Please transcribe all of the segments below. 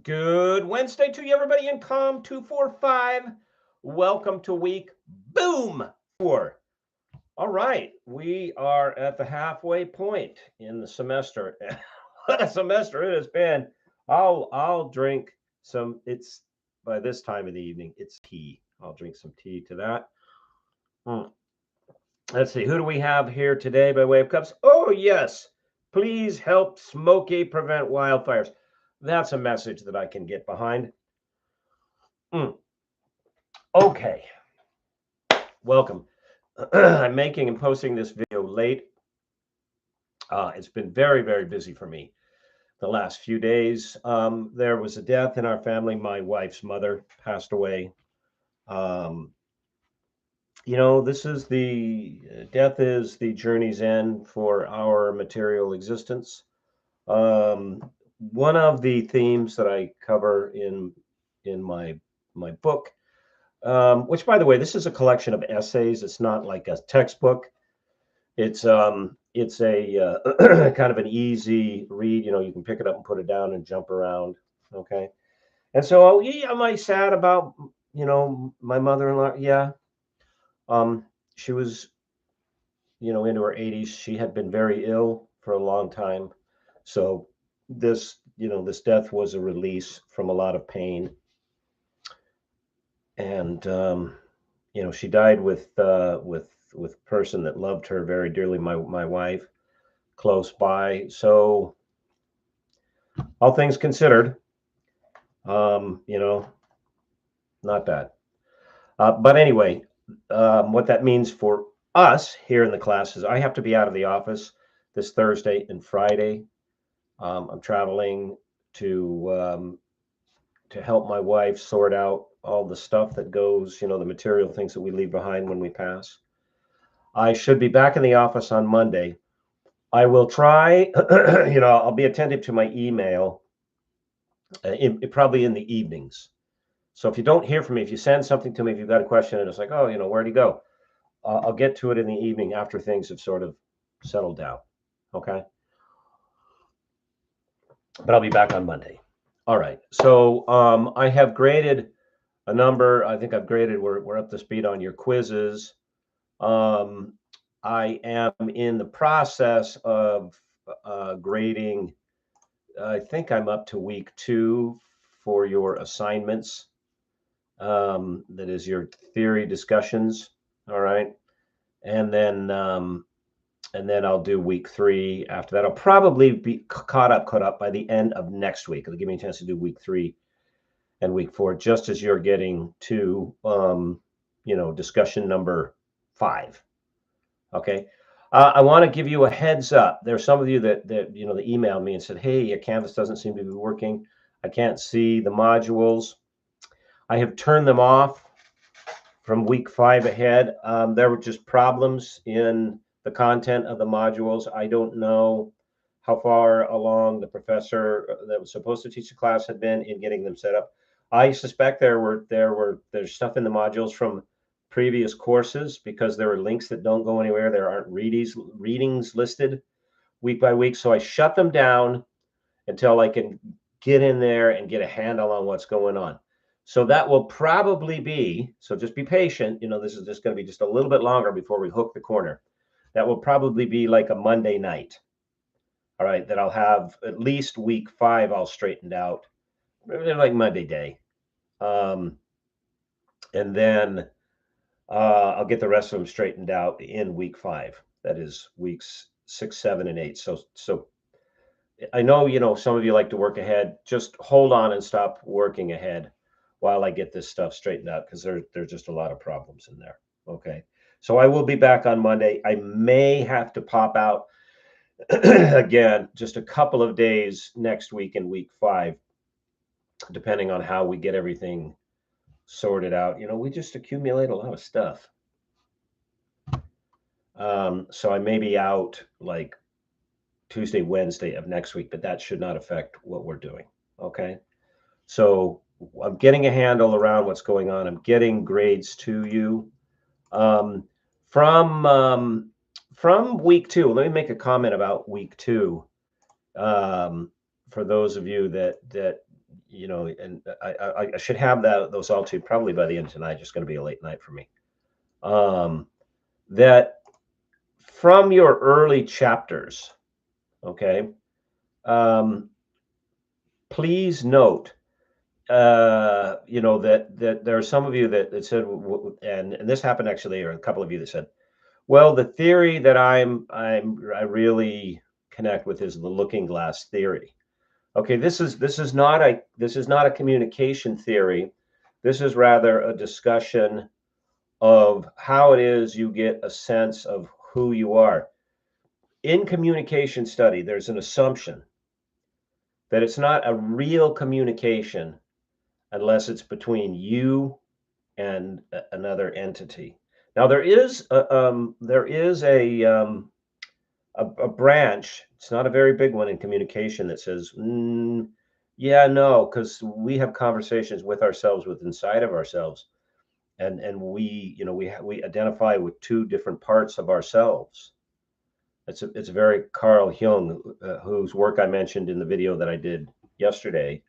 Good Wednesday to you, everybody in COMM 245. Welcome to week boom 4. All right, we are at the halfway point in the semester. What a semester it has been. I'll drink some. It's by this time of the evening. It's tea. I'll drink some tea to that. Let's see. Who do we have here today by way of cups? Oh yes. Please help Smokey prevent wildfires. That's a message that I can get behind. Okay, welcome. I'm making and posting this video late. It's been very, very busy for me the last few days. There was a death in our family. My wife's mother passed away. This is death is the journey's end for our material existence. One of the themes that I cover in my book, which, by the way, this is a collection of essays. It's not like a textbook. It's a kind of an easy read. You can pick it up and put it down and jump around. Okay, and so am I sad about my mother-in-law? Yeah, she was into her 80s. She had been very ill for a long time, so this death was a release from a lot of pain. And she died with a person that loved her very dearly, my wife, close by. So all things considered, not bad. But anyway, what that means for us here in the class is I have to be out of the office this Thursday and Friday. I'm traveling to help my wife sort out all the stuff that goes, the material things that we leave behind when we pass. I should be back in the office on Monday. I will try, I'll be attentive to my email, probably in the evenings. So if you don't hear from me, if you send something to me, if you've got a question and it's like, oh, where'd he go? I'll get to it in the evening after things have sort of settled down. Okay. But I'll be back on Monday. All right. So I have graded a number. I think I've graded. We're up to speed on your quizzes. I am in the process of grading. I think I'm up to week 2 for your assignments. That is your theory discussions. All right, and then I'll do week 3 after that. I'll probably be caught up by the end of next week. It'll give me a chance to do week 3 and week 4, just as you're getting to, discussion number 5. Okay. I want to give you a heads up. There's some of you that emailed me and said, hey, your Canvas doesn't seem to be working. I can't see the modules. I have turned them off from week 5 ahead. There were just problems in the content of the modules. I don't know how far along the professor that was supposed to teach the class had been in getting them set up. I suspect there's stuff in the modules from previous courses because there are links that don't go anywhere. There aren't readings listed week by week. So I shut them down until I can get in there and get a handle on what's going on. So that will probably be, so just be patient. This is just going to be just a little bit longer before we hook the corner. That will probably be like a Monday night. All right, that I'll have at least week 5 all straightened out, like Monday day. And then I'll get the rest of them straightened out in week 5. That is weeks 6, 7, and 8. So I know, some of you like to work ahead. Just hold on and stop working ahead while I get this stuff straightened out, because there's just a lot of problems in there. Okay. So I will be back on Monday. I may have to pop out again, just a couple of days next week in week 5, depending on how we get everything sorted out. We just accumulate a lot of stuff. So I may be out like Tuesday, Wednesday of next week, but that should not affect what we're doing. Okay. So I'm getting a handle around what's going on. I'm getting grades to you. From week 2, let me make a comment about week 2. For those of you that and I should have those all to you probably by the end of tonight. Just going to be a late night for me. That from your early chapters, okay, please note, that there are some of you that said, and this happened actually, or a couple of you that said, well, the theory that I really connect with is the looking glass theory. Okay, this is not a communication theory. This is rather a discussion of how it is you get a sense of who you are. In communication study, there's an assumption that it's not a real communication unless it's between you and another entity. Now there is a branch. It's not a very big one in communication that says, yeah, no, because we have conversations with ourselves, with inside of ourselves, and we identify with two different parts of ourselves. It's very Carl Jung, whose work I mentioned in the video that I did yesterday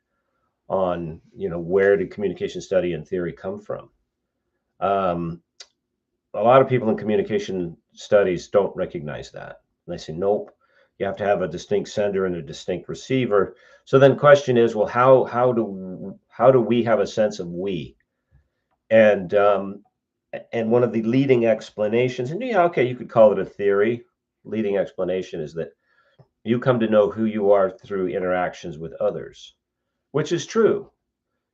on where did communication study and theory come from. A lot of people in communication studies don't recognize that. And they say, nope, you have to have a distinct sender and a distinct receiver. So then question is, well, how do we have a sense of we? And one of the leading explanations, and yeah, okay, you could call it a theory. Leading explanation is that you come to know who you are through interactions with others, which is true.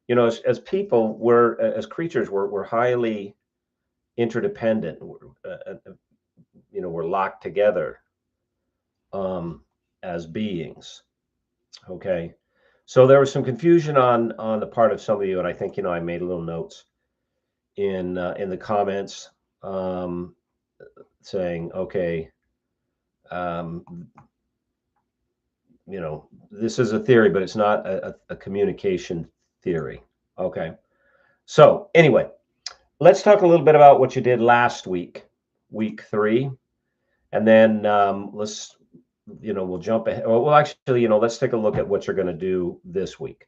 As people, as creatures, we're highly interdependent. We're locked together as beings. Okay, so there was some confusion on the part of some of you, and I think I made little notes in the comments, saying, okay, this is a theory, but it's not a communication theory. Okay, so anyway, let's talk a little bit about what you did last week, week 3, and then we'll jump ahead. Well, actually, let's take a look at what you're going to do this week.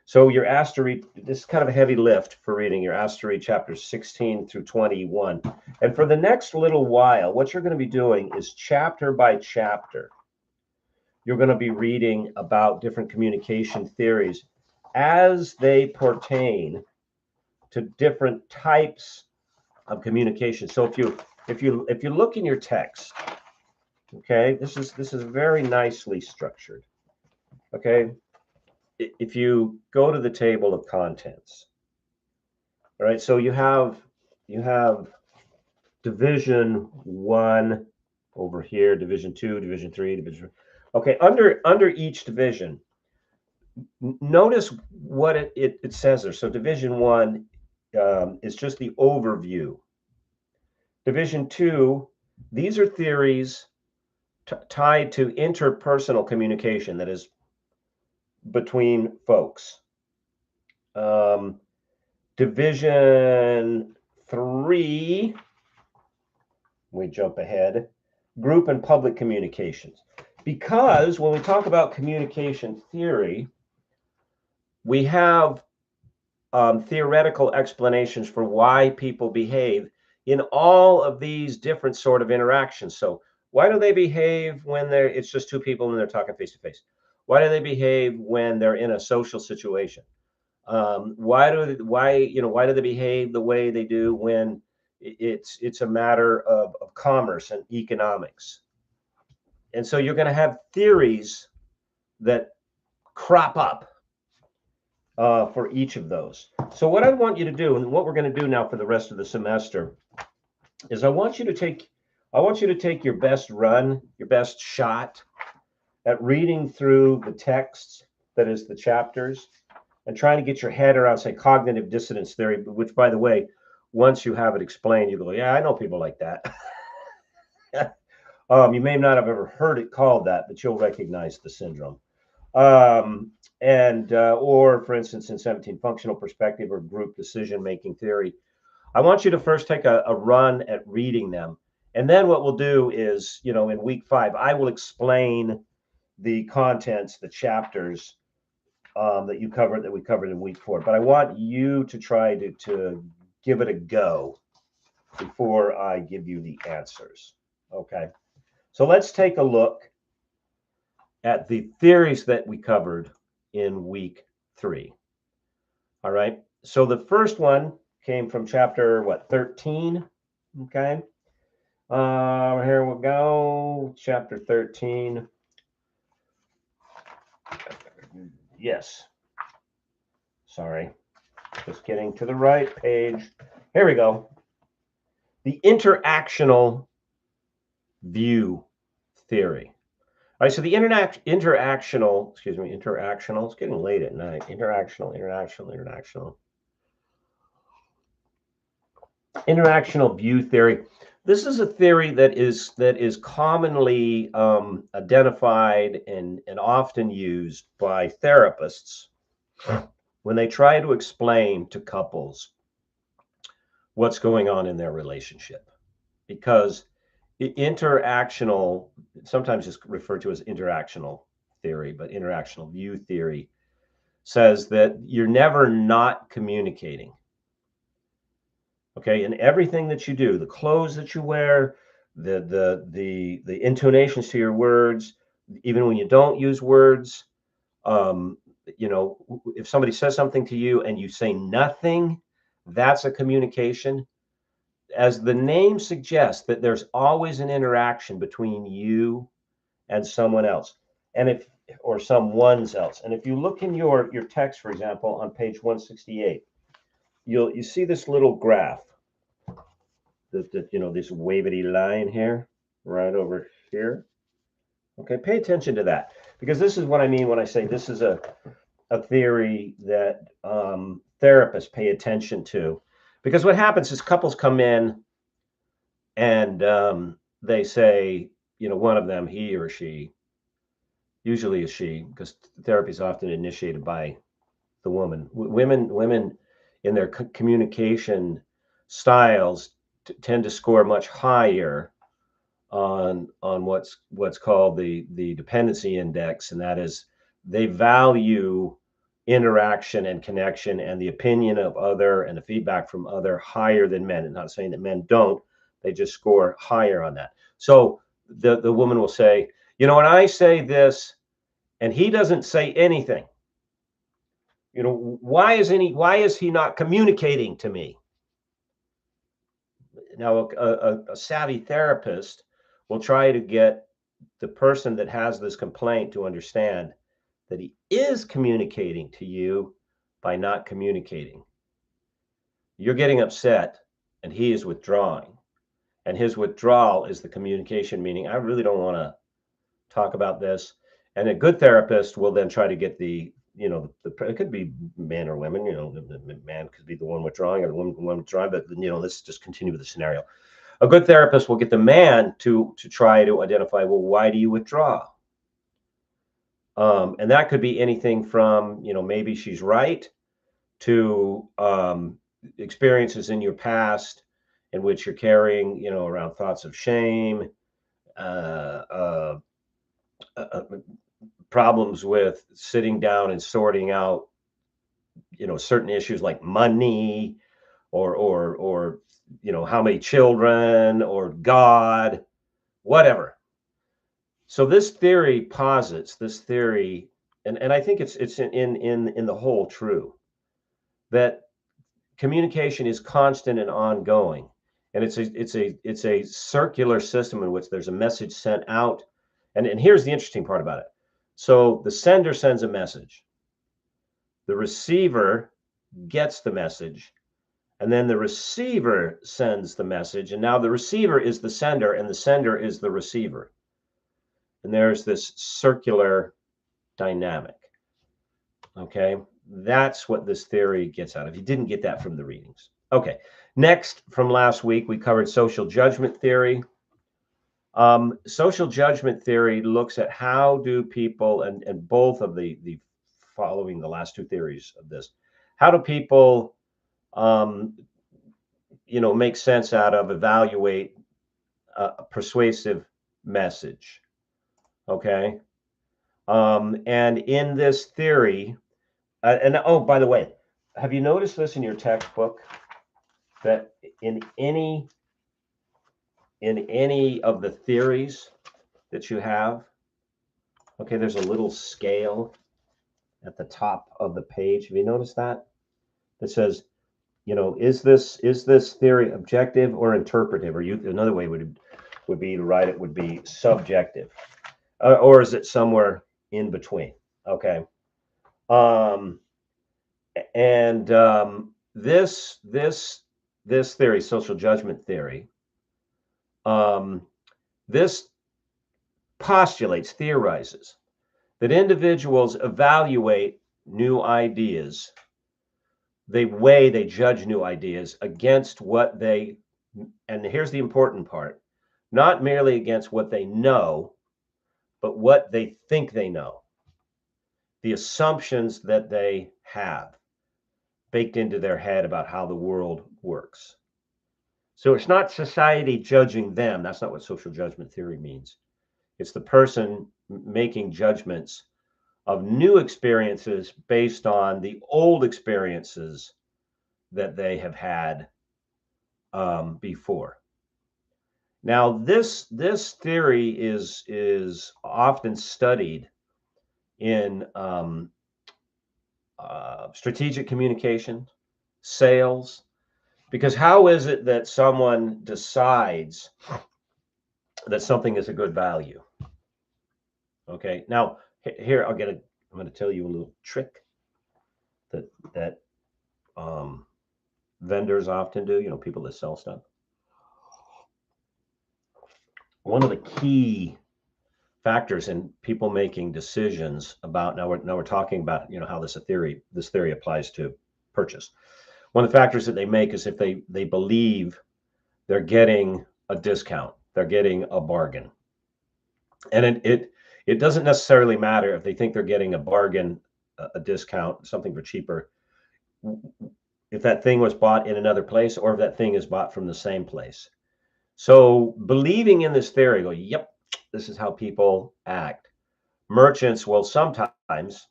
So you're asked to read, this is kind of a heavy lift for reading. You're asked to read chapters 16 through 21. And for the next little while, what you're going to be doing is chapter by chapter, you're going to be reading about different communication theories as they pertain to different types of communication. So if you look in your text, okay, this is very nicely structured. Okay, if you go to the table of contents, all right, so you have division 1 over here, division 2, division 3, division. Okay, under each division, notice what it says there. So division 1 is just the overview. Division 2, these are theories tied to interpersonal communication, that is between folks. Division 3, we jump ahead, group and public communications. Because when we talk about communication theory, we have theoretical explanations for why people behave in all of these different sort of interactions. So why do they behave when it's just two people and they're talking face to face? Why do they behave when they're in a social situation? Why do they behave the way they do when it's a matter of commerce and economics? And so you're going to have theories that crop up for each of those. So what I want you to do, and what we're going to do now for the rest of the semester, is I want you to take your best run, your best shot at reading through the texts, that is the chapters, and trying to get your head around, say, cognitive dissonance theory, which, by the way, once you have it explained, you go, yeah, I know people like that. You may not have ever heard it called that, but you'll recognize the syndrome. Or for instance, in 17, functional perspective or group decision-making theory. I want you to first take a run at reading them. And then what we'll do is, in week 5, I will explain the contents, the chapters, that we covered in week 4. But I want you to try to give it a go before I give you the answers. Okay. So let's take a look at the theories that we covered in week 3. All right. So the first one came from chapter 13. Okay. Here we go. Chapter 13. Yes. Sorry. Just getting to the right page. Here we go. The interactional view theory. All right, so the interactional, it's getting late at night. Interactional view theory. This is a theory that is commonly identified and often used by therapists when they try to explain to couples what's going on in their relationship. Because interactional, sometimes it's referred to as interactional theory, but interactional view theory says that you're never not communicating. Okay, and everything that you do, the clothes that you wear, the intonations to your words, even when you don't use words, you know, if somebody says something to you and you say nothing, that's a communication. As the name suggests, that there's always an interaction between you and someone else, and if or someone's else. And if you look in your text, for example, on page 168, you see this little graph. You know, this wavity line here, right over here. Okay, pay attention to that, because this is what I mean when I say this is a theory that therapists pay attention to. Because what happens is couples come in and they say, you know, one of them, he or she, usually is she, because therapy is often initiated by the woman. Women in their communication styles tend to score much higher on what's called the dependency index, and that is they value interaction and connection and the opinion of other and the feedback from other higher than men. And not saying that men don't, they just score higher on that. So the woman will say, you know, when I say this and he doesn't say anything, you know, why is he not communicating to me? Now, a savvy therapist will try to get the person that has this complaint to understand that he is communicating to you by not communicating. You're getting upset and he is withdrawing. And his withdrawal is the communication, meaning I really don't want to talk about this. And a good therapist will then try to get the, you know, it could be men or women, you know, the man could be the one withdrawing or the woman withdrawing, but, you know, let's just continue with the scenario. A good therapist will get the man to try to identify, well, why do you withdraw? And that could be anything from, you know, maybe she's right, to experiences in your past in which you're carrying, you know, around thoughts of shame, uh, problems with sitting down and sorting out, you know, certain issues like money or you know, how many children or God, whatever. So this theory posits this theory, and I think it's in the whole true, that communication is constant and ongoing, and it's a circular system in which there's a message sent out, and here's the interesting part about it. So the sender sends a message, the receiver gets the message, and then the receiver sends the message, and now the receiver is the sender and the sender is the receiver, and there's this circular dynamic. Okay, that's what this theory gets out of. You didn't get that from the readings. Okay, next, from last week, we covered social judgment theory. Social judgment theory looks at how do people, and both of the following the last 2 theories of this, how do people, you know, make sense out of, evaluate a persuasive message. Okay. And in this theory, And oh, by the way, have you noticed this in your textbook that in any of the theories that you have, okay, there's a little scale at the top of the page. Have you noticed that? That says, is this theory objective or interpretive? Or another way would be to write it would be subjective, or is it somewhere in between? Okay. Um, and this theory, social judgment theory, um, this postulates, theorizes that individuals evaluate new ideas. They judge new ideas against what they, and here's the important part, not merely against what they know, but what they think they know, the assumptions that they have baked into their head about how the world works. So it's not society judging them. That's not what social judgment theory means. It's the person making judgments of new experiences based on the old experiences that they have had before. Now, this theory is often studied in strategic communication, sales, because how is it that someone decides that something is a good value? Okay, now here I'm going to tell you a little trick that vendors often do. People that sell stuff. One of the key factors in people making decisions about now we're talking about how this theory applies to purchase. One of the factors that they make is if they believe they're getting a discount, they're getting a bargain, and it doesn't necessarily matter if they think they're getting a bargain, a discount, something for cheaper, if that thing was bought in another place or if that thing is bought from the same place. So believing in this theory, go, yep, this is how people act. Merchants will sometimes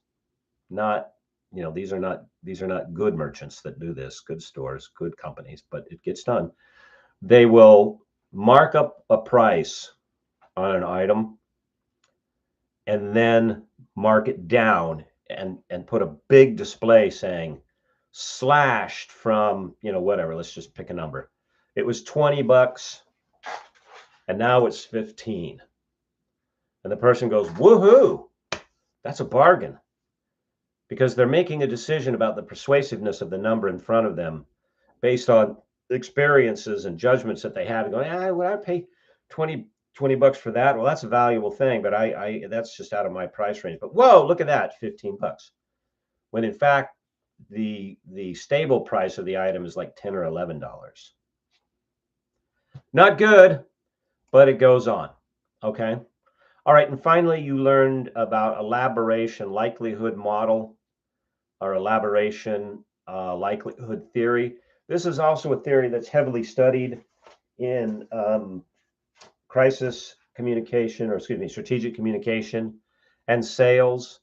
not, these are not good merchants that do this, good stores, good companies, but it gets done. They will mark up a price on an item and then mark it down and put a big display saying slashed from, whatever, let's just pick a number. It was $20 and now it's 15. And the person goes, woohoo, that's a bargain. Because they're making a decision about the persuasiveness of the number in front of them based on experiences and judgments that they have, and going, would I pay 20 bucks for that? Well, that's a valuable thing, but I that's just out of my price range. But whoa, look at that, 15 bucks. When in fact, the stable price of the item is like $10 or $11. Not good, but it goes on. Okay. All right. And finally, you learned about elaboration likelihood model or elaboration likelihood theory. This is also a theory that's heavily studied in crisis communication, or excuse me, strategic communication and sales.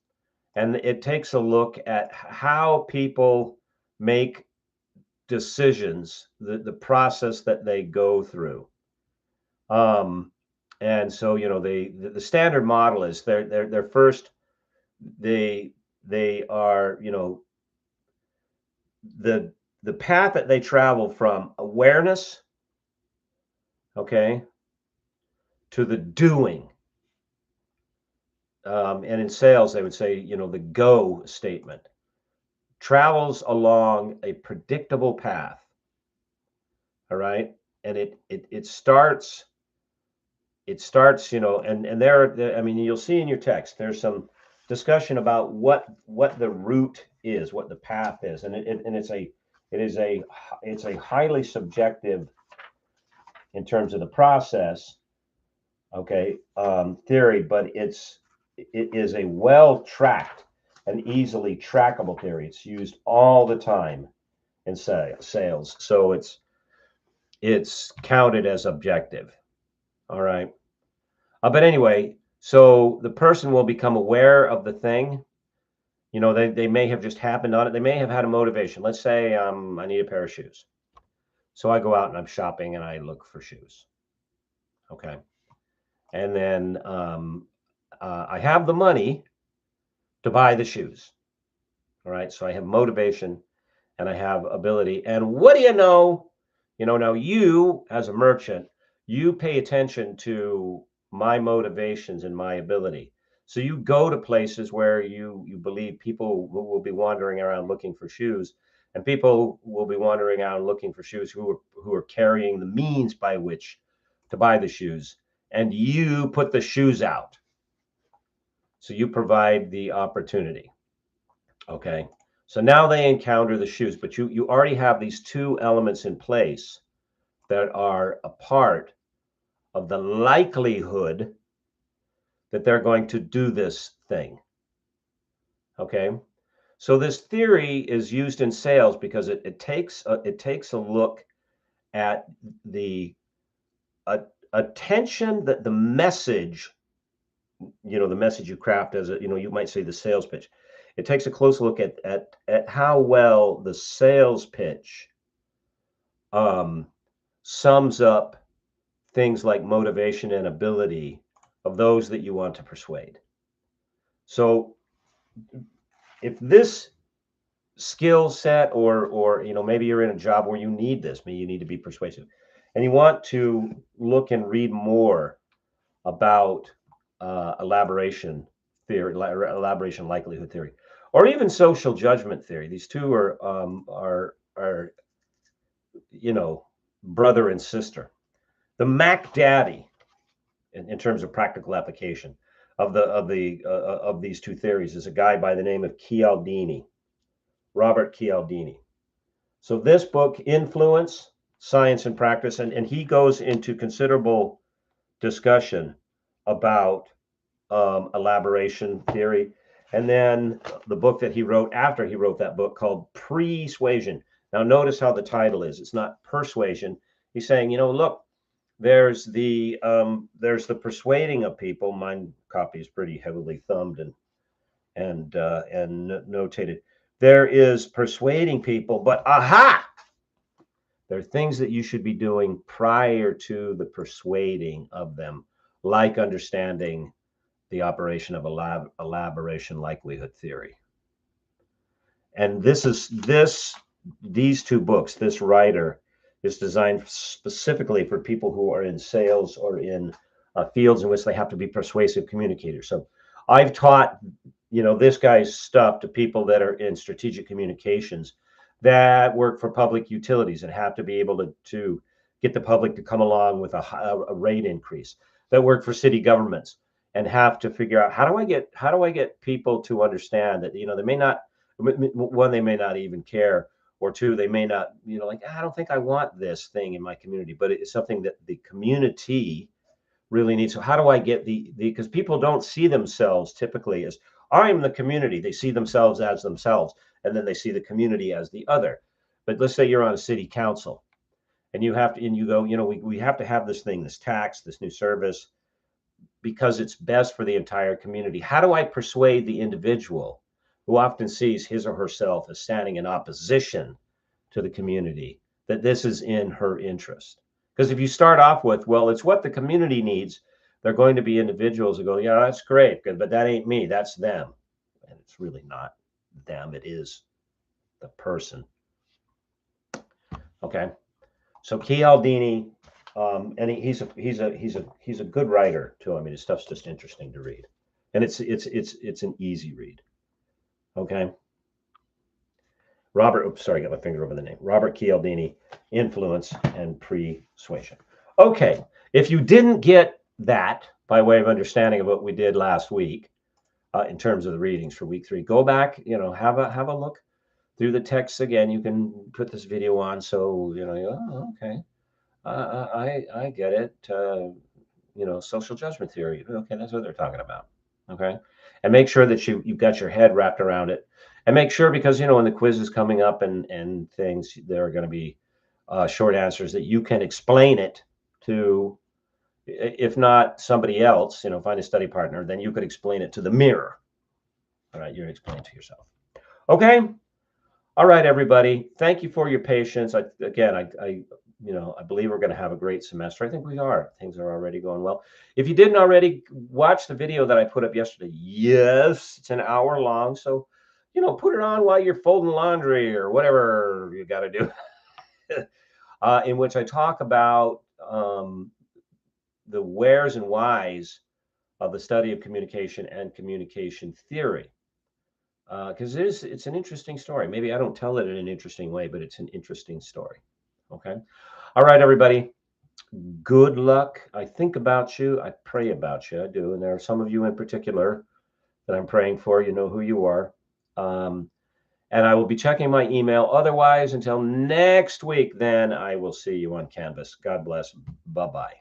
And it takes a look at how people make decisions, the process that they go through. And so, the standard model is they're first, they are, the path that they travel from awareness, okay, to the doing. And in sales, they would say, the go statement travels along a predictable path. All right. And it starts, and I mean, you'll see in your text, there's some discussion about what the route is, what the path is. And it's a highly subjective in terms of the process, okay, theory, but it is a well-tracked and easily trackable theory. It's used all the time in sales, so it's counted as objective. All right, but anyway, so the person will become aware of the thing, You know, they may have just happened on it. They may have had a motivation. Let's say I need a pair of shoes. So I go out and I'm shopping and I look for shoes. Okay. And then I have the money to buy the shoes. All right. So I have motivation and I have ability. And what do you know? You know, now you as a merchant, you pay attention to my motivations and my ability. So you go to places where you believe people will be wandering around looking for shoes, and people will be wandering around looking for shoes who are carrying the means by which to buy the shoes, and you put the shoes out. So you provide the opportunity. Okay. So now they encounter the shoes, but you already have these two elements in place that are a part of the likelihood that they're going to do this thing. Okay. So this theory is used in sales because it takes a look at the attention that the message, you know, the message you craft as a, you know, you might say the sales pitch. It takes a close look at how well the sales pitch um, sums up things like motivation and ability of those that you want to persuade. So if this skill set or you know, maybe you're in a job where you need this, maybe you need to be persuasive and you want to look and read more about elaboration theory, elaboration likelihood theory, or even social judgment theory. These two are you know, brother and sister. The Mac Daddy, in terms of practical application of these two theories, is a guy by the name of Cialdini, Robert Cialdini. So this book, Influence, Science and Practice, and he goes into considerable discussion about elaboration theory. And then the book that he wrote after he wrote that book called Persuasion. Now notice how the title is. It's not persuasion. He's saying, you know, look, there's the persuading of people. Mine copy is pretty heavily thumbed and notated. There is persuading people, but aha, there are things that you should be doing prior to the persuading of them, like understanding the operation of elaboration likelihood theory. And these two books, this writer is designed specifically for people who are in sales or in fields in which they have to be persuasive communicators. So I've taught, you know, this guy's stuff to people that are in strategic communications that work for public utilities and have to be able to get the public to come along with a rate increase, that work for city governments and have to figure out how do I get people to understand that, you know, they may not, one, they may not even care, or two, they may not, you know, like, I don't think I want this thing in my community, but it's something that the community really needs. So how do I get because people don't see themselves typically as I'm the community. They see themselves as themselves, and then they see the community as the other. But let's say you're on a city council and you have to, and you go, you know, we have to have this thing, this tax, this new service, because it's best for the entire community. How do I persuade the individual who often sees his or herself as standing in opposition to the community that this is in her interest? Because if you start off with, well, it's what the community needs, they're going to be individuals who go, yeah, that's great, but that ain't me, that's them. And it's really not them, it is the person. Okay. So Cialdini, and he's a good writer too. I mean, his stuff's just interesting to read, and it's an easy read. Okay. Robert, oops, sorry, I got my finger over the name. Robert Cialdini, Influence and Persuasion. Okay, if you didn't get that by way of understanding of what we did last week, in terms of the readings for week 3, go back, you know, have a look through the texts again. You can put this video on, so you know, oh, okay. I get it. You know, social judgment theory. Okay, that's what they're talking about. Okay, and make sure that you've got your head wrapped around it, and make sure, because you know when the quiz is coming up and things, there are going to be short answers that you can explain it to, if not somebody else. You know, find a study partner. Then you could explain it to the mirror. All right, you're explaining to yourself. Okay. All right, everybody. Thank you for your patience. I believe we're going to have a great semester. I think we are. Things are already going well. If you didn't already watch the video that I put up yesterday, yes, it's an hour long. So, put it on while you're folding laundry or whatever you got to do. In which I talk about the wheres and whys of the study of communication and communication theory. Because it's an interesting story. Maybe I don't tell it in an interesting way, but it's an interesting story. Okay. All right, everybody. Good luck. I think about you. I pray about you. I do. And there are some of you in particular that I'm praying for. You know who you are. And I will be checking my email. Otherwise, until next week, then I will see you on Canvas. God bless. Bye-bye.